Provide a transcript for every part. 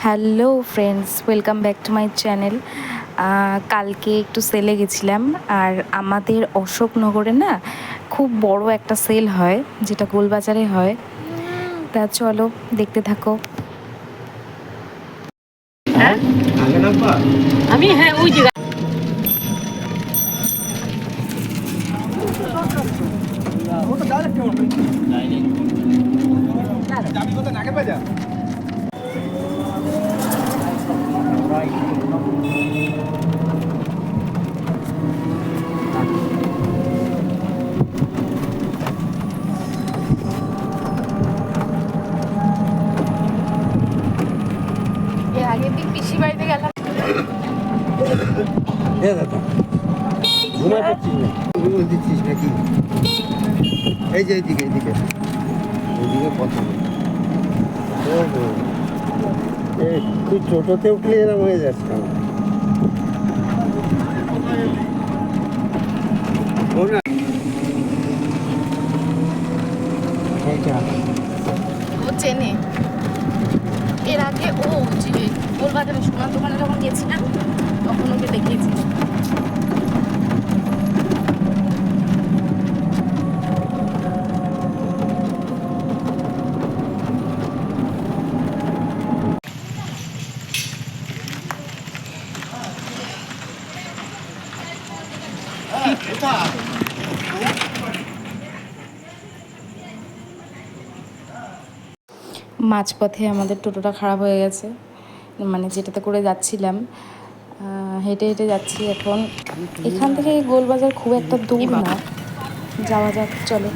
Hello friends, welcome back to my channel. কালকে একটু সেলে গেছিলাম, আর আমাদের অশোকনগরে না খুব বড় একটা সেল হয়, যেটা গোলবাজারে হয়। তা চলো দেখতে থাকো। আমি হ্যাঁ ওই জায়গা এর আগের দিন পিসি বাড়িতে গেলাম। ঘুমায় পড়ছিস না, ঘুমো দিচ্ছিস নাকি? এই যে এইদিকে এইদিকে এইদিকে পছন্দ। তুই টোটোতে উঠলে এরম হয়ে যাস কেন? ও চেনে, এর আগে ও যে গোলবাজারে সোনার দোকানে যখন গেছিলাম তখন ওকে দেখিয়েছি। মাঝপথে আমাদের টোটোটা খারাপ হয়ে গেছে, মানে যেটাতে করে যাচ্ছিলাম। হেঁটে হেঁটে যাচ্ছি এখন। এখান থেকে গোলবাজার খুব একটা দূর না, যাওয়া যাক চলো।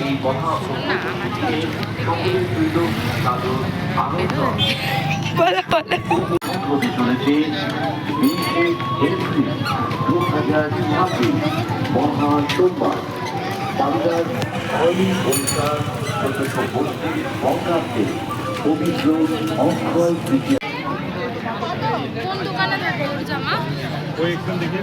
এই কথা সকলের হইল তাদের আনন্দ হতে চলেছে 20শে এপ্রিল 2026 মহা সোমবার বাংলার হলি অনুষ্ঠান 1432 বঙ্গাব্দে পবিত্র অক্ষয় তৃতীয়া। কোন দোকানে থাকে ওর জামা? ওই একদম দেখে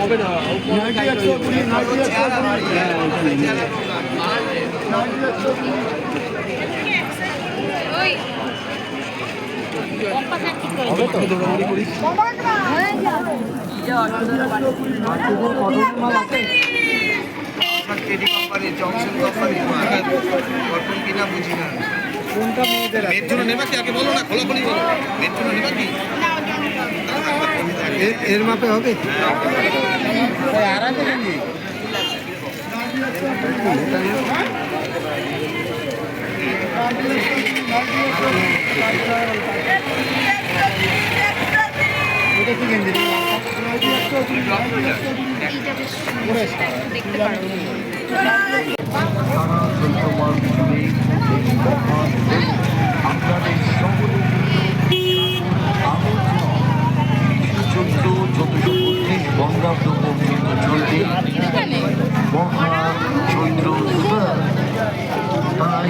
হবে না। এর মাপে হবে? এটা কি গেঞ্জি? দেখতে পারো। সারা চৈত্রমাস জুড়ে এই মহান আপনাদের সকলের চৈত্র 1432 বঙ্গাব্দ পর্যন্ত চলবে মহা চৈত্র উৎসব। তাই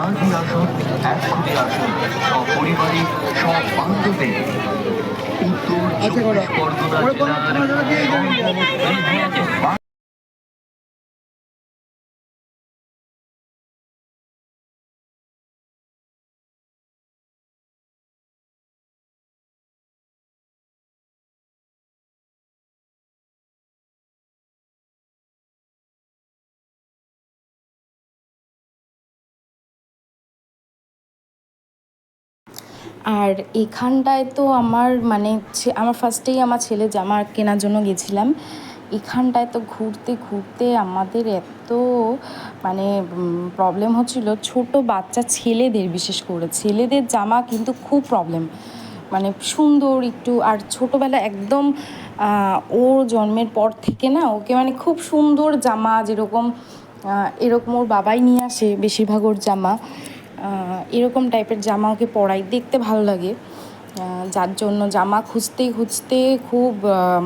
আজই আসুন, এক্ষুনি আসুন সপরিবারে, সব বান্ধবে। উত্তর 24 পরগনা জেলার আর এখানটায় তো আমার মানে আমার ফার্স্টেই আমার ছেলে জামা কেনার জন্য গেছিলাম। এখানটায় তো ঘুরতে ঘুরতে আমাদের এত মানে প্রবলেম হচ্ছিল, ছোট বাচ্চা ছেলেদের, বিশেষ করে ছেলেদের জামা কিন্তু খুব প্রবলেম, মানে সুন্দর একটু। আর ছোটোবেলা একদম ওর জন্মের পর থেকে না ওকে মানে খুব সুন্দর জামা, যেরকম এরকম ওর বাবাই নিয়ে আসে বেশিরভাগ ওর জামা, এরকম টাইপের জামা ওকে পরাই, দেখতে ভালো লাগে। যার জন্য জামা খুঁজতে খুঁজতে খুব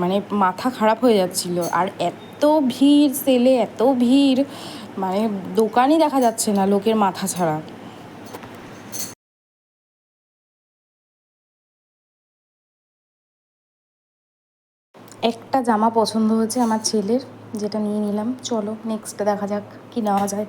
মানে মাথা খারাপ হয়ে যাচ্ছিল। আর এত ভিড় সেলে, এত ভিড়, মানে দোকানই দেখা যাচ্ছে না লোকের মাথা ছাড়া। একটা জামা পছন্দ হয়েছে আমার ছেলের, যেটা নিয়ে নিলাম। চলো নেক্সট দেখা যাক কি নেওয়া যায়।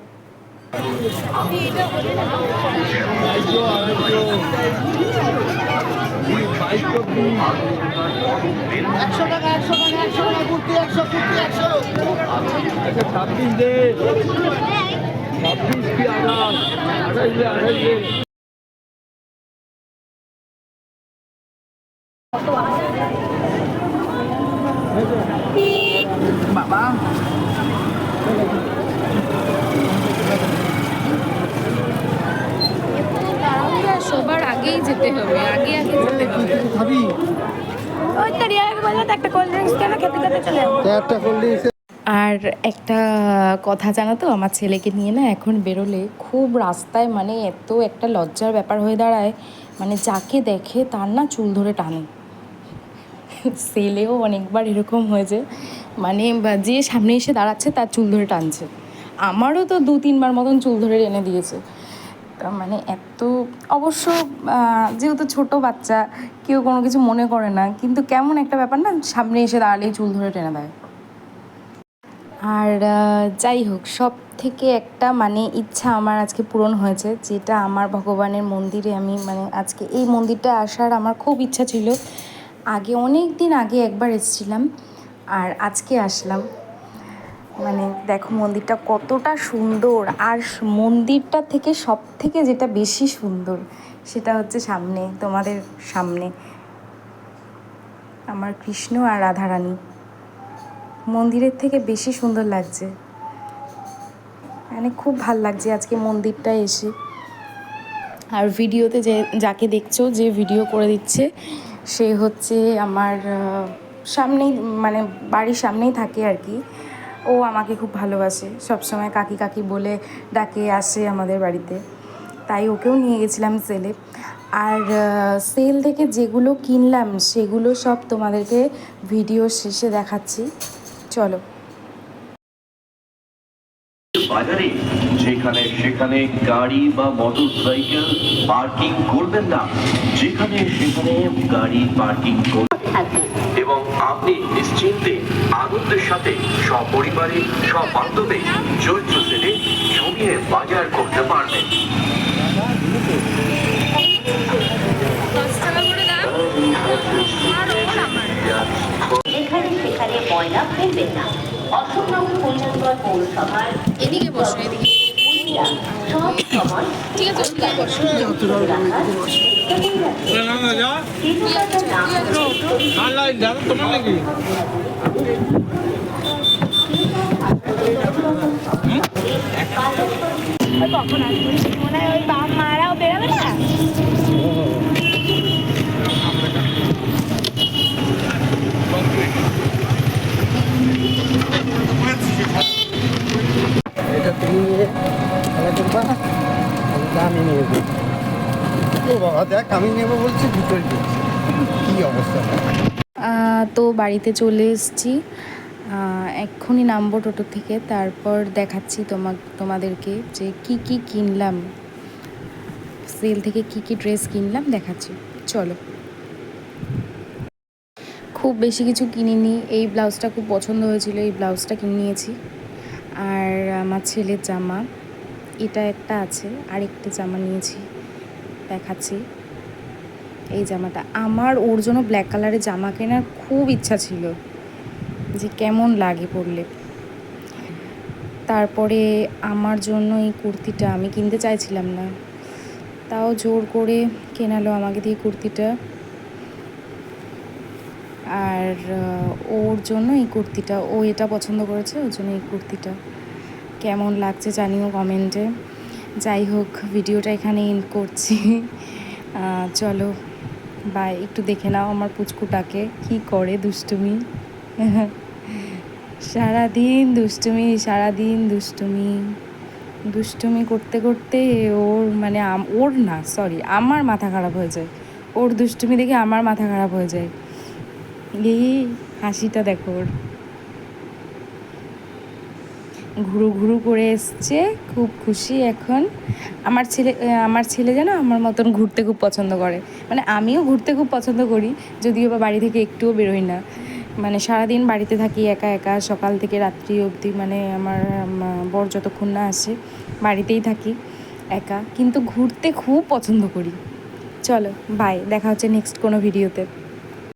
বাবা সবার আগেই যেতে হবে, আগে আগে যেতে হবে। খাবি ওই তো রিয়াকে বললো তো একটা কোল্ড ড্রিঙ্কস কেন, খেতে খেতে চলে যাবো। একটা কোল্ড ড্রিঙ্কস। আর একটা কথা জানো তো, আমার ছেলেকে নিয়ে না এখন বেরোলে খুব রাস্তায় মানে এত একটা লজ্জার ব্যাপার হয়ে দাঁড়ায়, মানে যাকে দেখে তার না চুল ধরে টানে। সেলেও অনেকবার এরকম হয়েছে, মানে যে সামনে এসে দাঁড়াচ্ছে তার চুল ধরে টানছে। আমারও তো 2-3বার মতন চুল ধরে টেনে দিয়েছে। তা মানে এত, অবশ্য যেহেতু ছোট বাচ্চা কেউ কোনো কিছু মনে করে না, কিন্তু কেমন একটা ব্যাপার না, সামনে এসে দাঁড়ালেই চুল ধরে টেনে দেয়। আর যাই হোক, সব থেকে একটা মানে ইচ্ছা আমার আজকে পূরণ হয়েছে, যেটা আমার ভগবানের মন্দিরে আমি মানে আজকে এই মন্দিরটা আসার আমার খুব ইচ্ছা ছিল। আগে অনেক দিন আগে একবার এসেছিলাম, আর আজকে আসলাম। মানে দেখো মন্দিরটা কতটা সুন্দর, আর মন্দিরটা থেকে সব থেকে যেটা বেশি সুন্দর সেটা হচ্ছে সামনে, তোমাদের সামনে আমার কৃষ্ণ আর রাধারানী। মন্দিরের থেকে বেশি সুন্দর লাগছে, মানে খুব ভাল লাগছে আজকে মন্দিরটা এসে। আর ভিডিওতে যাকে দেখছো, যে ভিডিও করে দিচ্ছে, সে হচ্ছে আমার সামনেই, মানে বাড়ির সামনেই থাকে আর কি। ও আমাকে খুব ভালোবাসে, সবসময় কাকি কাকি বলে ডাকে, আসে আমাদের বাড়িতে, তাই ওকেও নিয়ে গেছিলাম সেলে। আর সেল থেকে যেগুলো কিনলাম সেগুলো সব তোমাদেরকে ভিডিও শেষে দেখাচ্ছি, চলো। বাজারে যেখানে সেখানে গাড়ি বা মোটর সাইকেল পার্কিং করবেন না, যেখানে সেখানে গাড়ি পার্কিং করবেন এবং আপনি নিশ্চিন্তে আনন্দের সাথে সপরিবারে সবান্ধবে চৈত্র সেলে জমিয়ে বাজার করতে পারবেন। যেখানে সেখানে ময়লা ফেলবেন না। অশোকনগর পরিষদ পৌরসভার এদিকে বসো, এদিকে। সব সময় ঠিক আছে, ওদিকে বসো। তোমার নাকি কখন আসবে মনে হয় ওই বাপ মারাও বেরোবে না। এটা তুমি নিয়ে খেলা করবা, আমি নিয়ে যাবো। ও বাবা দেখ, আমি নেবো বলছি, দুটোই দিচ্ছি, কী অবস্থা। তো বাড়িতে চলে এসেছি, এক্ষুনি নামবো টোটো থেকে, তারপর দেখাচ্ছি তোমাদেরকে যে কি কি কিনলাম, সেল থেকে কি কি ড্রেস কিনলাম দেখাচ্ছি, চলো। খুব বেশি কিছু কিনিনি, এই ব্লাউজটা খুব পছন্দ হয়েছিল, এই ব্লাউজটা কিনে নিয়েছি। আর আমার ছেলের জামা এটা একটা আছে, আরেকটা জামা নিয়েছি, দেখাচ্ছি। এই জামাটা আমার, ওর জন্য ব্ল্যাক কালারের জামা কেনার খুব ইচ্ছা ছিল, যে কেমন লাগে পরলে। তারপরে আমার জন্য এই কুর্তিটা আমি কিনতে চাইছিলাম না, তাও জোর করে কেনালো আমাকে দিয়ে কুর্তিটা। আর ওর জন্য এই কুর্তিটা, ও এটা পছন্দ করেছে, ওর জন্য এই কুর্তিটা। কেমন লাগছে জানিও কমেন্টে। যাই হোক, ভিডিওটা এখানে এন্ড করছি। চলো বাই। একটু দেখে নাও আমার পুচকুটাকে কি করে, দুষ্টুমি। সারাদিন দুষ্টুমি, সারাদিন দুষ্টুমি, দুষ্টুমি করতে করতে ওর মানে ওর না, সরি, আমার মাথা খারাপ হয়ে যায়। ওর দুষ্টুমি দেখে আমার মাথা খারাপ হয়ে যায়। এই হাসিটা দেখো ওর, ঘুরু ঘুরু করে এসছে, খুব খুশি এখন। আমার ছেলে যেন আমার মতন ঘুরতে খুব পছন্দ করে, মানে আমিও ঘুরতে খুব পছন্দ করি, যদিও বা বাড়ি থেকে একটুও বেরোই না। মানে সারাদিন বাড়িতে থাকি একা একা, সকাল থেকে রাত্রি অবধি, মানে আমার বর যতক্ষণ না আসে বাড়িতেই থাকি একা, কিন্তু ঘুরতে খুব পছন্দ করি। চলো বাই, দেখা হচ্ছে নেক্সট কোনো ভিডিওতে।